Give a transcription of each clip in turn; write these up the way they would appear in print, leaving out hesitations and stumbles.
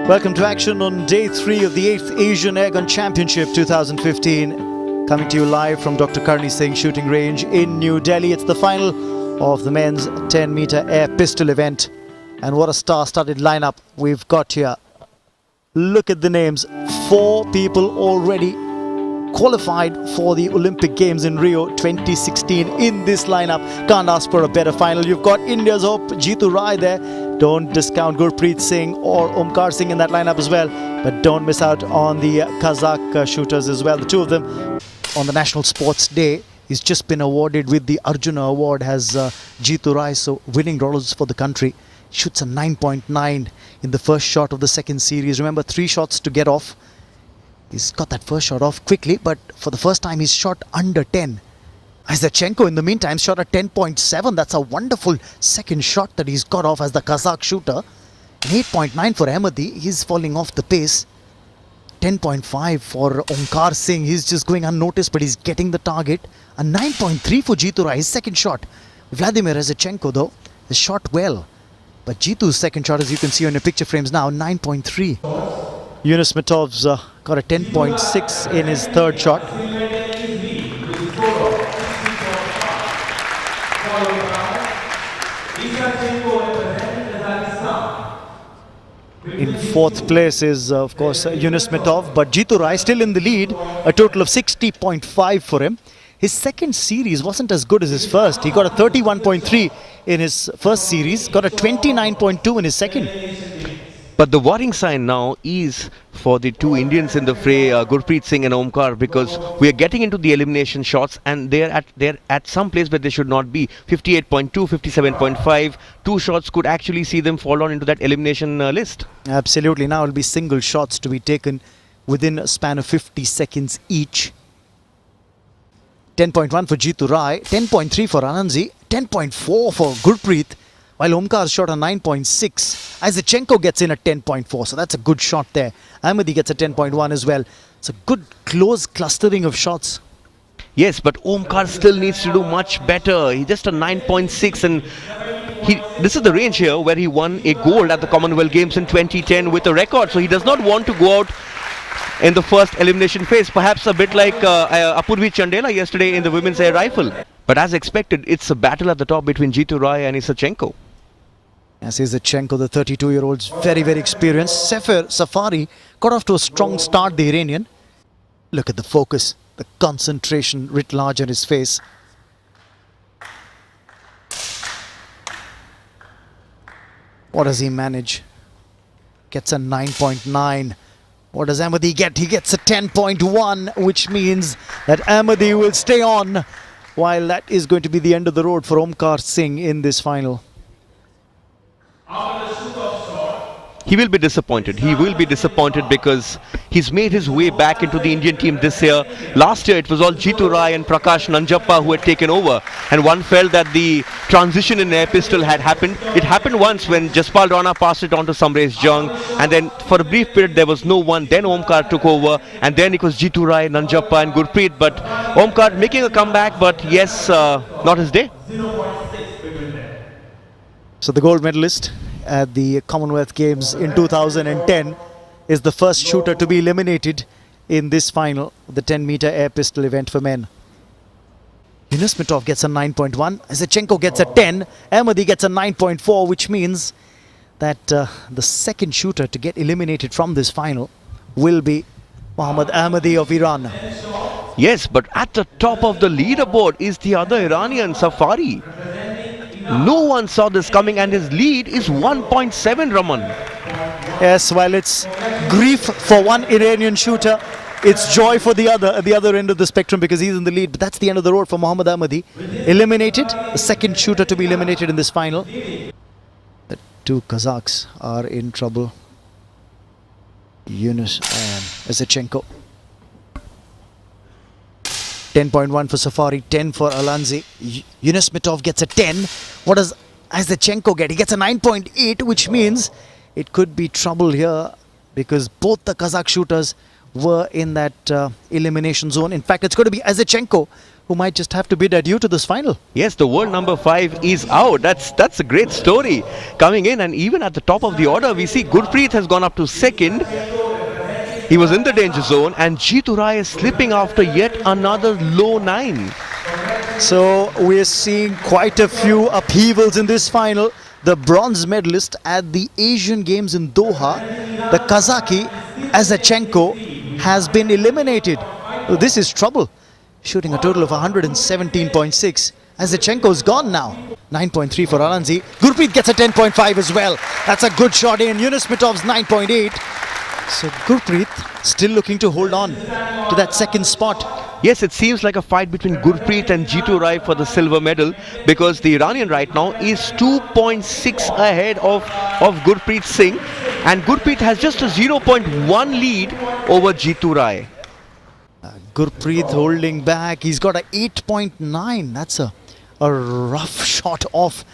Welcome to action on day 3 of the 8th Asian Airgun Championship 2015. Coming to you live from Dr. Karni Singh Shooting Range in New Delhi. It's the final of the men's 10-meter air pistol event. And what a star-studded lineup we've got here. Look at the names. 4 people already qualified for the Olympic Games in Rio 2016 in this lineup. Can't ask for a better final. You've got India's hope, Jeetu Rai there. Don't discount Gurpreet Singh or Omkar Singh in that lineup as well. But don't miss out on the Kazakh shooters as well. The two of them on the National Sports Day. He's just been awarded with the Arjuna Award as Jeetu Rai, so winning dollars for the country. Shoots a 9.9 in the first shot of the second series. Remember, 3 shots to get off. He's got that first shot off quickly, but for the first time he's shot under 10. Isaachenko in the meantime shot at 10.7. That's a wonderful second shot that he's got off as the Kazakh shooter. And 8.9 for Ahmadi. He's falling off the pace. 10.5 for Omkar Singh. He's just going unnoticed, but he's getting the target. A 9.3 for Jeetu Rai, his second shot. Vladimir Isaachenko though has shot well. But Jeetu's second shot, as you can see on your picture frames now, 9.3. Yunus Mitov's got a 10.6 in his third shot. In fourth place is, of course, Yunus Mitov, but Jeetu Rai still in the lead, a total of 60.5 for him. His second series wasn't as good as his first. He got a 31.3 in his first series, got a 29.2 in his second. But the worrying sign now is for the two Indians in the fray, Gurpreet Singh and Omkar, because we are getting into the elimination shots and they're at some place where they should not be. 58.2, 57.5. 2 shots could actually see them fall on into that elimination list. Absolutely. Now it'll be single shots to be taken within a span of 50 seconds each. 10.1 for Jeetu Rai, 10.3 for Anandji, 10.4 for Gurpreet. While Omkar shot a 9.6, Isaachenko gets in at 10.4, so that's a good shot there. Ahmadi gets a 10.1 as well. It's a good close clustering of shots. Yes, but Omkar still needs to do much better. He just a 9.6, and this is the range here where he won a gold at the Commonwealth Games in 2010 with a record. So he does not want to go out in the first elimination phase, perhaps a bit like Apurvi Chandela yesterday in the women's air rifle. But as expected, it's a battle at the top between Jeetu Rai and Isaachenko. Yes, Isaachenko, the 32-year-old's very, very experienced. Sefer Safari got off to a strong start, the Iranian. Look at the focus, the concentration writ large on his face. What does he manage? Gets a 9.9. What does Ahmadi get? He gets a 10.1, which means that Ahmadi will stay on, while that is going to be the end of the road for Omkar Singh in this final. He will be disappointed. He will be disappointed because he's made his way back into the Indian team this year. Last year it was all Jeetu Rai and Prakash Nanjappa who had taken over, and one felt that the transition in air pistol had happened. It happened once when Jaspal Rana passed it on to Samresh Jung, and then for a brief period there was no one. Then Omkar took over, and then it was Jeetu Rai, Nanjappa and Gurpreet. But Omkar making a comeback, but yes, not his day. So the gold medalist at the Commonwealth Games in 2010 is the first shooter to be eliminated in this final, the 10-meter air pistol event for men. Yunus Mitov gets a 9.1, Isaachenko gets a 10, Ahmadi gets a 9.4, which means that the second shooter to get eliminated from this final will be Mohammad Ahmadi of Iran. Yes, but at the top of the leaderboard is the other Iranian, Safari. No one saw this coming, and his lead is 1.7, Raman. Yes, while it's grief for one Iranian shooter, it's joy for the other at the other end of the spectrum, because he's in the lead. But that's the end of the road for Mohammad Ahmadi. Eliminated, the second shooter to be eliminated in this final. The two Kazakhs are in trouble. Yunus and Isaachenko. 10.1 for Safari, 10 for Alanzi. Yunus Mitov gets a 10. What does Isaachenko get? He gets a 9.8, which means it could be trouble here because both the Kazakh shooters were in that elimination zone. In fact, it's going to be Isaachenko who might just have to bid adieu to this final. Yes, the world number 5 is out. That's a great story coming in. And even at the top of the order, we see Gurpreet has gone up to second. He was in the danger zone, and Jeetu Rai is slipping after yet another low 9. So we're seeing quite a few upheavals in this final. The bronze medalist at the Asian Games in Doha, the Kazaki Azachenko, has been eliminated. This is trouble. Shooting a total of 117.6. Azachenko's gone now. 9.3 for Alanzi. Gurpreet gets a 10.5 as well. That's a good shot in. Yunus Mitov's 9.8. So Gurpreet still looking to hold on to that second spot. Yes, it seems like a fight between Gurpreet and Jeetu Rai for the silver medal, because the Iranian right now is 2.6 ahead of Gurpreet Singh, and Gurpreet has just a 0.1 lead over Jeetu Rai. Gurpreet holding back. He's got a 8.9. That's a rough shot off.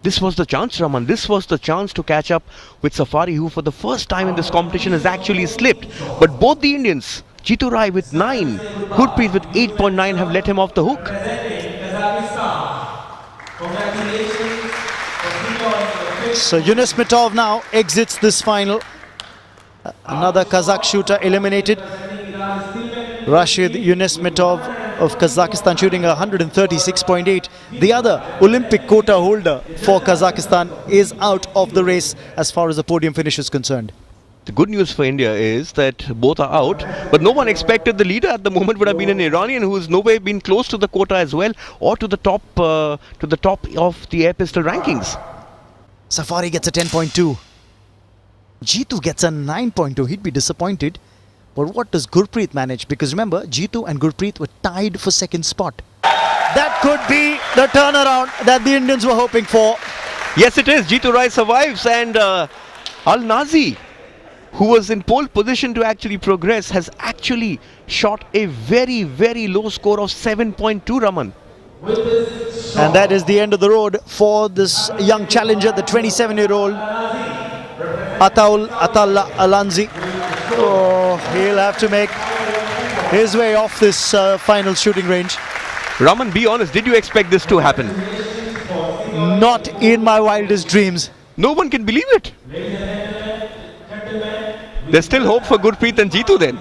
This was the chance, Raman. This was the chance to catch up with Safari, who for the first time in this competition has actually slipped. But both the Indians, Jeetu Rai with 9, Gurpreet with 8.9, have let him off the hook. So Yunus Mitov now exits this final. Another Kazakh shooter eliminated. Rashid Yunus Mitov of Kazakhstan shooting 136.8. The other Olympic quota holder for Kazakhstan is out of the race as far as the podium finish is concerned. The good news for India is that both are out, but no one expected the leader at the moment would have been an Iranian who's nowhere been close to the quota as well, or to the top of the air pistol rankings. Safari gets a 10.2. Jeetu gets a 9.2. He'd be disappointed. But what does Gurpreet manage? Because remember, Jeetu and Gurpreet were tied for second spot. That could be the turnaround that the Indians were hoping for. Yes, it is. Jeetu Rai survives, and Al-Nazi, who was in pole position to actually progress, has actually shot a very, very low score of 7.2, Raman. And that is the end of the road for this young challenger, the 27-year-old Atalla Alanzi. Oh, he'll have to make his way off this final shooting range. Raman, be honest, did you expect this to happen? Not in my wildest dreams. No one can believe it. There's still hope for Gurpreet and Jeetu then.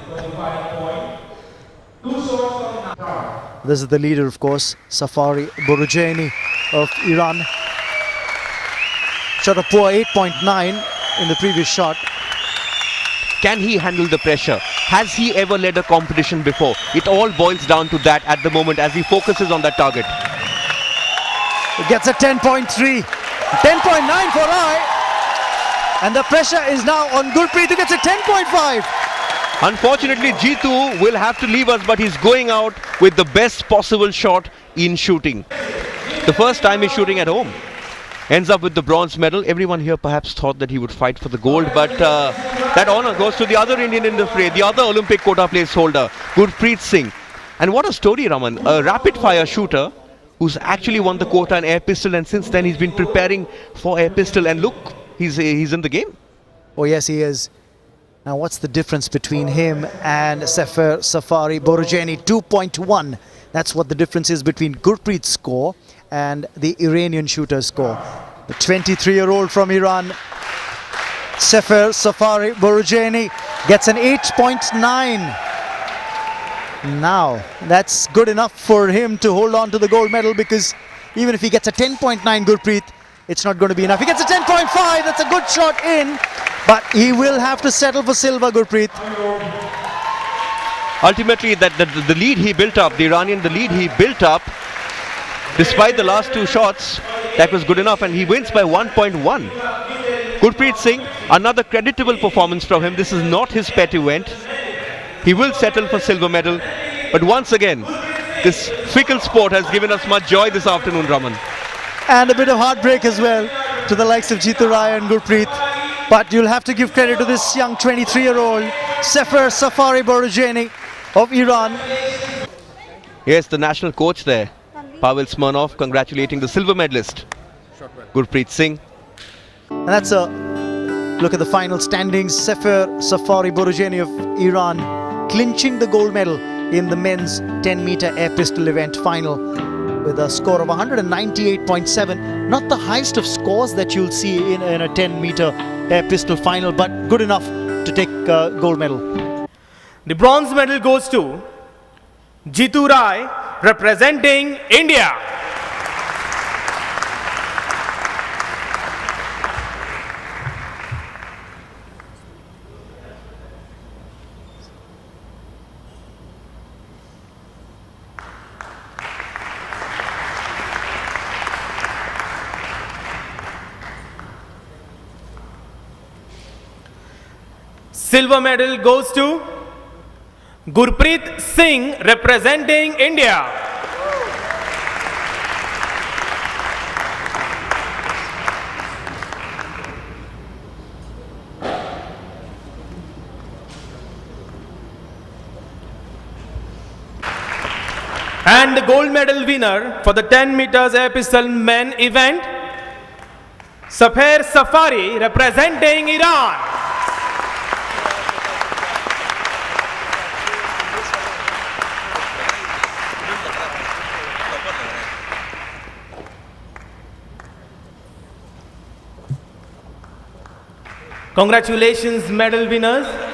This is the leader, of course, Safari Borujani of Iran. Shot a poor 8.9 in the previous shot. Can he handle the pressure? Has he ever led a competition before? It all boils down to that at the moment as he focuses on that target. He gets a 10.3. 10.9 for Rai. And the pressure is now on Gurpreet, who gets a 10.5. Unfortunately, Jeetu will have to leave us, but he's going out with the best possible shot in shooting. The first time he's shooting at home. Ends up with the bronze medal. Everyone here perhaps thought that he would fight for the gold, but that honor goes to the other Indian in the fray, the other Olympic quota place holder, Gurpreet Singh. And what a story, Raman. A rapid-fire shooter who's actually won the quota in air pistol, and since then he's been preparing for air pistol, and look, he's in the game. Oh yes, he is. Now what's the difference between him and Safari Borujani? 2.1. That's what the difference is between Gurpreet's score and the Iranian shooter's score. The 23-year-old from Iran, Safari Borujani, gets an 8.9. Now, that's good enough for him to hold on to the gold medal, because even if he gets a 10.9 Gurpreet, it's not going to be enough. He gets a 10.5, that's a good shot in, but he will have to settle for silver, Gurpreet. Ultimately, the lead he built up, the Iranian, the lead he built up, despite the last two shots, that was good enough, and he wins by 1.1. Gurpreet Singh, another creditable performance from him. This is not his pet event. He will settle for silver medal, but once again, this fickle sport has given us much joy this afternoon, Raman. And a bit of heartbreak as well to the likes of Jeetu Rai and Gurpreet. But you'll have to give credit to this young 23-year-old Safari Borujani of Iran. Yes, the national coach there, Pavel Smirnov, congratulating the silver medalist, Gurpreet Singh. And that's a look at the final standings. Safari Borujani of Iran clinching the gold medal in the men's 10-meter air pistol event final with a score of 198.7. Not the highest of scores that you'll see in a 10-meter air pistol final, but good enough to take gold medal. The bronze medal goes to Jitu Rai, representing India. Silver medal goes to Gurpreet Singh, representing India. And the gold medal winner for the 10 meters air pistol men event, Safer Safari, representing Iran. Congratulations, medal winners.